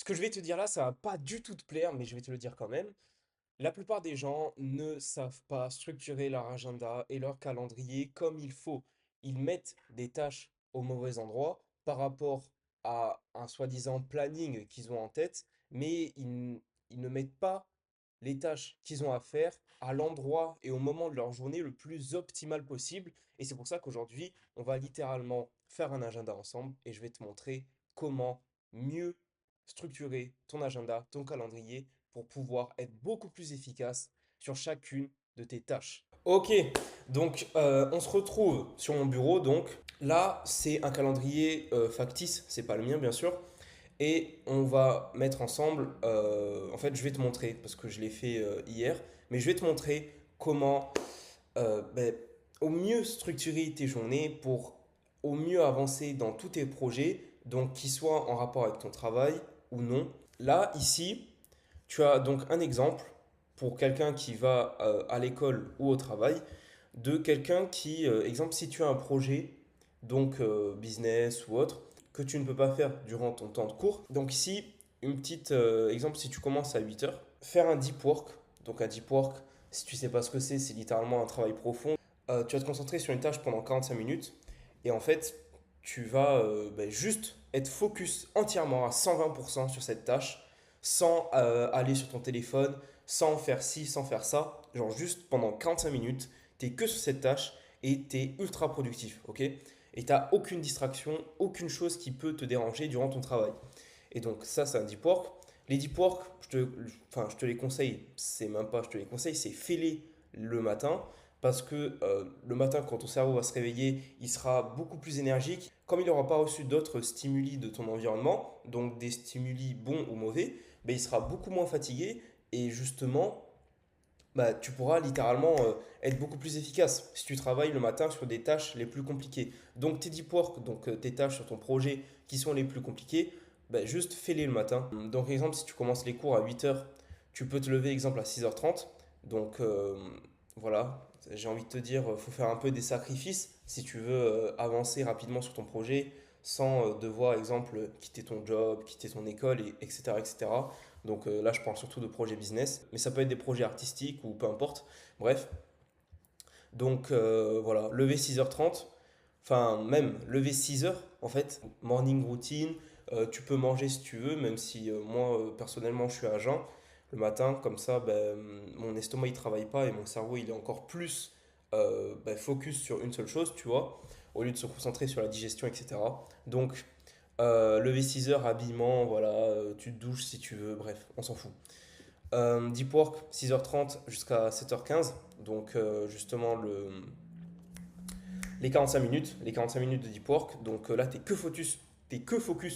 Ce que je vais te dire là, ça va pas du tout te plaire, mais je vais te le dire quand même. La plupart des gens ne savent pas structurer leur agenda et leur calendrier comme il faut. Ils mettent des tâches au mauvais endroit par rapport à un soi-disant planning qu'ils ont en tête, mais ils ne mettent pas les tâches qu'ils ont à faire à l'endroit et au moment de leur journée le plus optimal possible. Et c'est pour ça qu'aujourd'hui, on va littéralement faire un agenda ensemble et je vais te montrer comment mieux structurer ton agenda, ton calendrier pour pouvoir être beaucoup plus efficace sur chacune de tes tâches. Ok, donc on se retrouve sur mon bureau. Donc là, c'est un calendrier factice, c'est pas le mien bien sûr. Et on va mettre ensemble, en fait, je vais te montrer, parce que je l'ai fait hier, mais je vais te montrer comment ben, au mieux structurer tes journées pour au mieux avancer dans tous tes projets, donc qu'ils soient en rapport avec ton travail ou non. Là, ici, tu as donc un exemple pour quelqu'un qui va à l'école ou au travail, de quelqu'un qui, exemple, si tu as un projet, donc business ou autre, que tu ne peux pas faire durant ton temps de cours. Donc ici, une petite exemple, si tu commences à 8 heures, faire un deep work. Donc un deep work, si tu sais pas ce que c'est littéralement un travail profond. Tu vas te concentrer sur une tâche pendant 45 minutes et en fait, tu vas ben, juste être focus entièrement à 120% sur cette tâche sans aller sur ton téléphone, sans faire ci, sans faire ça. Genre juste pendant 45 minutes, tu es que sur cette tâche et tu es ultra productif, ok? Et tu n'as aucune distraction, aucune chose qui peut te déranger durant ton travail. Et donc ça, c'est un deep work. Les deep work, je te les conseille, c'est même pas je te les conseille, c'est fais-les le matin. Parce que le matin, quand ton cerveau va se réveiller, il sera beaucoup plus énergique. Comme il n'aura pas reçu d'autres stimuli de ton environnement, donc des stimuli bons ou mauvais, ben, il sera beaucoup moins fatigué. Et justement, bah, tu pourras littéralement être beaucoup plus efficace si tu travailles le matin sur des tâches les plus compliquées. Donc tes deep work, donc tes tâches sur ton projet qui sont les plus compliquées, bah, juste fais-les le matin. Donc exemple, si tu commences les cours à 8 heures, tu peux te lever exemple à 6h30. Donc voilà, j'ai envie de te dire, il faut faire un peu des sacrifices si tu veux avancer rapidement sur ton projet sans devoir, exemple, quitter ton job, quitter ton école, etc., etc. Donc là, je parle surtout de projets business, mais ça peut être des projets artistiques ou peu importe. Bref, donc voilà, lever 6h30, enfin même lever 6 heures en fait, morning routine, tu peux manger si tu veux, même si moi personnellement je suis à jeun le matin, comme ça ben, mon estomac il travaille pas et mon cerveau il est encore plus ben, focus sur une seule chose, tu vois, au lieu de se concentrer sur la digestion, etc. Donc lever 6 heures, habillement, voilà, tu te douches si tu veux, bref, on s'en fout. Deep Work, 6h30 jusqu'à 7h15. Donc, justement, les 45 minutes de Deep Work. Donc, là, t'es que focus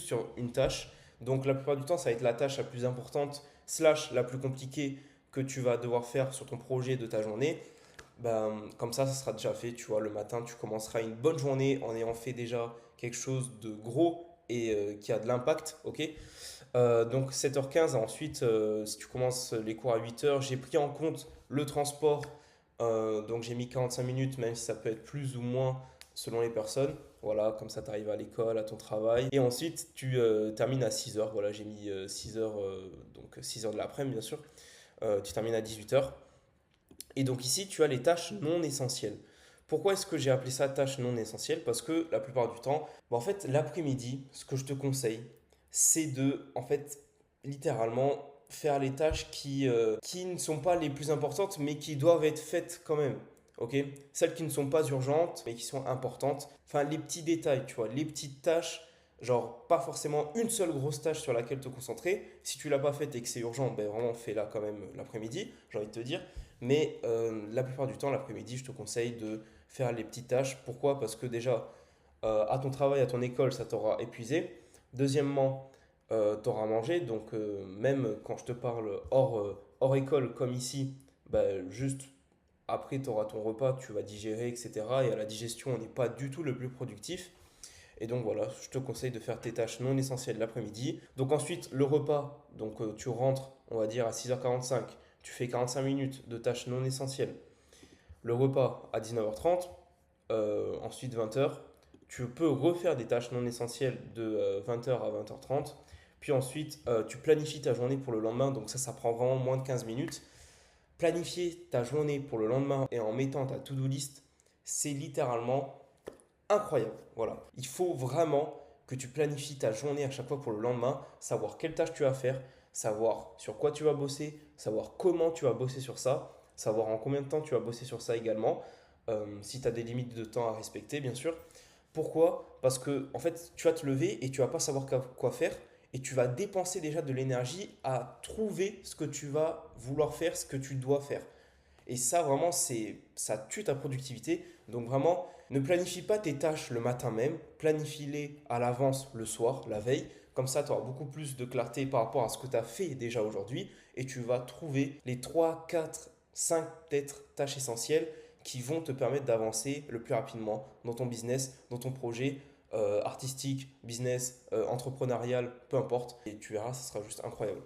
sur une tâche. Donc, la plupart du temps, ça va être la tâche la plus importante, slash la plus compliquée que tu vas devoir faire sur ton projet de ta journée. Ben, comme ça sera déjà fait. Tu vois, le matin, tu commenceras une bonne journée en ayant fait déjà quelque chose de gros et qui a de l'impact. Ok. Donc 7h15, ensuite, si tu commences les cours à 8 heures, j'ai pris en compte le transport, donc j'ai mis 45 minutes, même si ça peut être plus ou moins selon les personnes. Voilà, comme ça tu arrives à l'école, à ton travail. Et ensuite, tu termines à 6 heures. Voilà, j'ai mis 6 heures, donc 6 heures de l'après-midi, bien sûr. Tu termines à 18 heures. Et donc ici, tu as les tâches non essentielles. Pourquoi est-ce que j'ai appelé ça tâches non essentielles? Parce que la plupart du temps, bah, en fait, l'après-midi, ce que je te conseille, c'est de, en fait, littéralement faire les tâches qui ne sont pas les plus importantes, mais qui doivent être faites quand même. Ok? Celles qui ne sont pas urgentes, mais qui sont importantes. Enfin, les petits détails, tu vois, les petites tâches, genre pas forcément une seule grosse tâche sur laquelle te concentrer. Si tu l'as pas faite et que c'est urgent, ben vraiment fais-la quand même l'après-midi, j'ai envie de te dire. Mais la plupart du temps, l'après-midi, je te conseille de faire les petites tâches. Pourquoi? Parce que déjà, à ton travail, à ton école, ça t'aura épuisé. Deuxièmement, tu auras mangé. Donc, même quand je te parle hors école, comme ici, bah, juste après, tu auras ton repas, tu vas digérer, etc. Et à la digestion, on n'est pas du tout le plus productif. Et donc voilà, je te conseille de faire tes tâches non essentielles l'après-midi. Donc ensuite, le repas, donc tu rentres, on va dire à 6h45, tu fais 45 minutes de tâches non essentielles. Le repas à 19h30, ensuite 20h, tu peux refaire des tâches non essentielles de 20h à 20h30. Puis ensuite, tu planifies ta journée pour le lendemain. Donc ça prend vraiment moins de 15 minutes. Planifier ta journée pour le lendemain et en mettant ta to-do list, c'est littéralement incroyable. Voilà. Il faut vraiment que tu planifies ta journée à chaque fois pour le lendemain, savoir quelles tâches tu vas faire, savoir sur quoi tu vas bosser, savoir comment tu vas bosser sur ça, savoir en combien de temps tu vas bosser sur ça également, si tu as des limites de temps à respecter, bien sûr. Pourquoi? Parce que en fait, tu vas te lever et tu vas pas savoir quoi faire et tu vas dépenser déjà de l'énergie à trouver ce que tu vas vouloir faire, ce que tu dois faire. Et ça, vraiment, ça tue ta productivité. Donc vraiment, ne planifie pas tes tâches le matin même, planifie-les à l'avance le soir, la veille. Comme ça, tu auras beaucoup plus de clarté par rapport à ce que tu as fait déjà aujourd'hui et tu vas trouver les 3, 4, 5 peut-être tâches essentielles qui vont te permettre d'avancer le plus rapidement dans ton business, dans ton projet artistique, business, entrepreneurial, peu importe. Et tu verras, ça sera juste incroyable.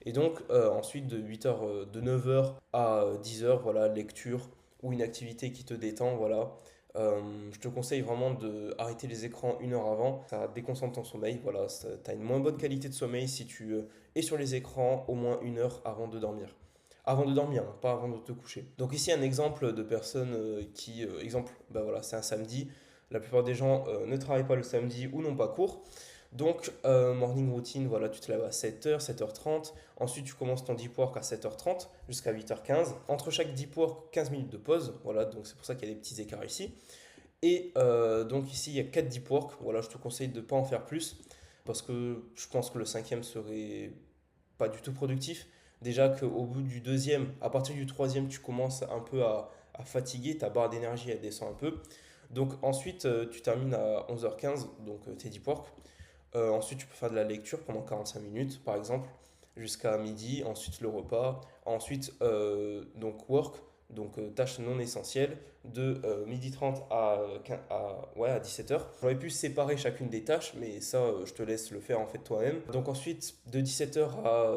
Et donc, ensuite, de 8h, de 9h à 10h, voilà, lecture ou une activité qui te détend, voilà. Je te conseille vraiment d'arrêter les écrans 1 heure avant. Ça déconcentre ton sommeil. Voilà, tu as une moins bonne qualité de sommeil si tu es sur les écrans au moins 1 heure avant de dormir. Avant de dormir, hein, pas avant de te coucher. Donc ici un exemple de personnes exemple, bah voilà, c'est un samedi. La plupart des gens ne travaillent pas le samedi ou n'ont pas cours. Donc, morning routine, voilà, tu te lèves à 7h, 7h30. Ensuite, tu commences ton deep work à 7h30 jusqu'à 8h15. Entre chaque deep work, 15 minutes de pause. Voilà, donc c'est pour ça qu'il y a des petits écarts ici. Et donc ici, il y a 4 deep work. Voilà, je te conseille de ne pas en faire plus parce que je pense que le cinquième serait pas du tout productif. Déjà qu'au bout du deuxième, à partir du troisième, tu commences un peu à fatiguer, ta barre d'énergie elle descend un peu. Donc ensuite, tu termines à 11h15, donc tes deep work. Ensuite, tu peux faire de la lecture pendant 45 minutes, par exemple, jusqu'à midi. Ensuite, le repas. Ensuite, donc work, donc tâches non essentielles, de midi 30 ouais, à 17h. J'aurais pu séparer chacune des tâches, mais ça, je te laisse le faire en fait toi-même. Donc ensuite, de 17h à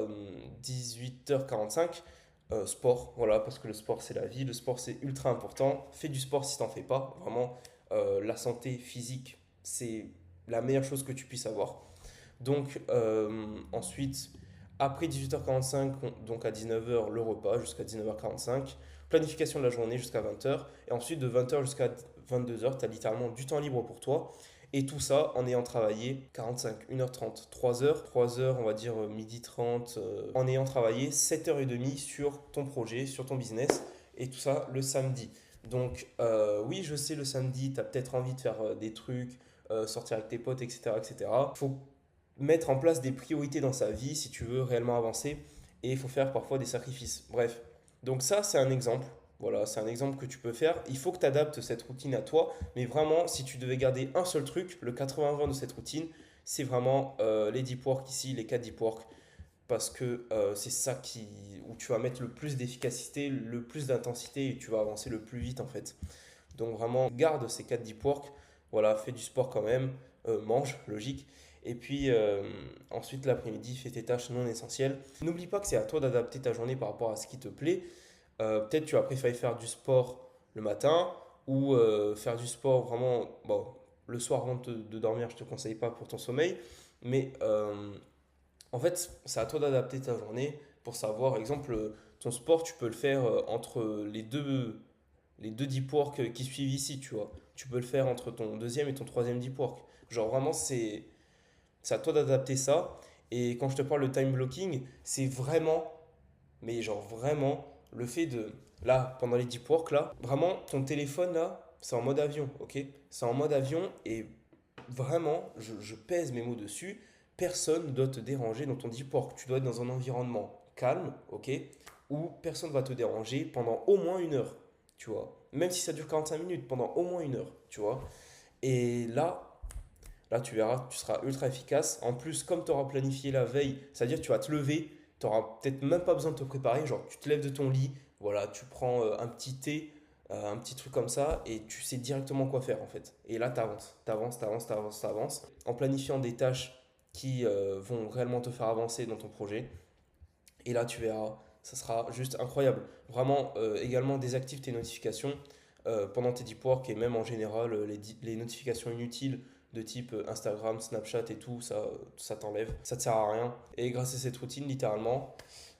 18h45, sport, voilà, parce que le sport c'est la vie, le sport c'est ultra important. Fais du sport si t'en fais pas, vraiment, la santé physique, c'est la meilleure chose que tu puisses avoir. Donc ensuite, après 18h45, donc à 19h, le repas jusqu'à 19h45, planification de la journée jusqu'à 20h, et ensuite de 20h jusqu'à 22h, tu as littéralement du temps libre pour toi. Et tout ça en ayant travaillé 45, 1h30, 3h, 3h, on va dire midi 30, en ayant travaillé 7h30 sur ton projet, sur ton business, et tout ça le samedi. Donc oui, je sais, le samedi, tu as peut-être envie de faire des trucs, sortir avec tes potes, etc. etc. Il faut mettre en place des priorités dans sa vie si tu veux réellement avancer, et il faut faire parfois des sacrifices. Bref, donc ça c'est un exemple. Voilà, c'est un exemple que tu peux faire. Il faut que tu adaptes cette routine à toi, mais vraiment, si tu devais garder un seul truc, le 80-20 de cette routine, c'est vraiment les deep work ici, les 4 deep work, parce que c'est ça où tu vas mettre le plus d'efficacité, le plus d'intensité et tu vas avancer le plus vite en fait. Donc vraiment, garde ces 4 deep work. Voilà, fais du sport quand même, mange, logique. Et puis ensuite, l'après-midi, fais tes tâches non essentielles. N'oublie pas que c'est à toi d'adapter ta journée par rapport à ce qui te plaît. Peut-être tu vas préférer faire du sport le matin ou faire du sport vraiment, bon, le soir avant de dormir, je ne te conseille pas pour ton sommeil. Mais en fait, c'est à toi d'adapter ta journée pour savoir, exemple, ton sport, tu peux le faire entre les deux deep work qui suivent ici, tu vois. Tu peux le faire entre ton deuxième et ton troisième deep work. Genre vraiment, c'est à toi d'adapter ça. Et quand je te parle de time blocking, c'est vraiment, mais genre vraiment, le fait de, là, pendant les deep work, là, vraiment, ton téléphone, là, c'est en mode avion, ok? C'est en mode avion et vraiment, je pèse mes mots dessus. Personne ne doit te déranger dans ton deep work. Tu dois être dans un environnement calme, ok? Où personne ne va te déranger pendant au moins 1 heure, tu vois. Même si ça dure 45 minutes, pendant au moins 1 heure, tu vois. Et là, tu verras, tu seras ultra efficace. En plus, comme tu auras planifié la veille, c'est-à-dire que tu vas te lever, tu n'auras peut-être même pas besoin de te préparer. Genre, tu te lèves de ton lit, voilà, tu prends un petit thé, un petit truc comme ça, et tu sais directement quoi faire en fait. Et là, tu avances, tu avances, tu avances, tu avances, tu avances, en planifiant des tâches qui vont réellement te faire avancer dans ton projet. Et là, tu verras, ça sera juste incroyable. Vraiment, également, désactive tes notifications pendant tes deep work et même en général, les notifications inutiles de type Instagram, Snapchat et tout, ça t'enlève, ça te sert à rien. Et grâce à cette routine, littéralement,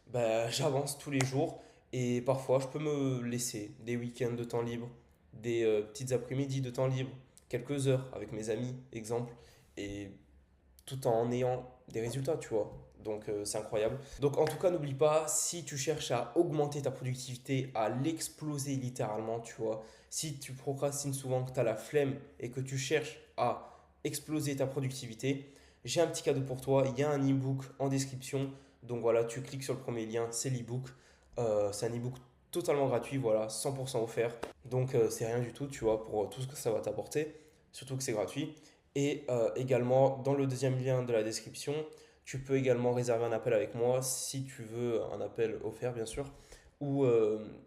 bah, j'avance tous les jours et parfois je peux me laisser des week-ends de temps libre, des petites après-midi de temps libre, quelques heures avec mes amis, exemple, et tout en ayant des résultats, tu vois. Donc c'est incroyable. Donc en tout cas, n'oublie pas, si tu cherches à augmenter ta productivité, à l'exploser littéralement, tu vois, si tu procrastines souvent, que tu as la flemme et que tu cherches à exploser ta productivité, j'ai un petit cadeau pour toi. Il y a un e-book en description. Donc voilà, tu cliques sur le premier lien, c'est l'e-book. C'est un e-book totalement gratuit, voilà, 100% offert. Donc c'est rien du tout, tu vois, pour tout ce que ça va t'apporter. Surtout que c'est gratuit. Et également, dans le deuxième lien de la description, tu peux également réserver un appel avec moi si tu veux un appel offert, bien sûr. Ou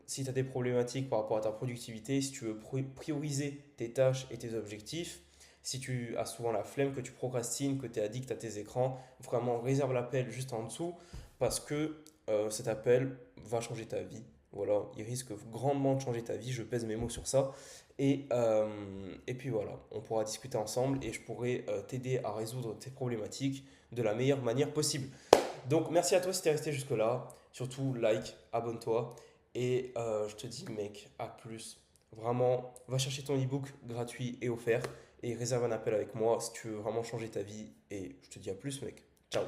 si tu as des problématiques par rapport à ta productivité, si tu veux prioriser tes tâches et tes objectifs, si tu as souvent la flemme, que tu procrastines, que tu es addict à tes écrans, vraiment réserve l'appel juste en dessous parce que cet appel va changer ta vie. Voilà, il risque grandement de changer ta vie, je pèse mes mots sur ça. Et puis voilà, on pourra discuter ensemble et je pourrai t'aider à résoudre tes problématiques de la meilleure manière possible. Donc merci à toi si t'es resté jusque-là. Surtout like, abonne-toi et je te dis mec, à plus. Vraiment, va chercher ton ebook gratuit et offert et réserve un appel avec moi si tu veux vraiment changer ta vie et je te dis à plus mec. Ciao.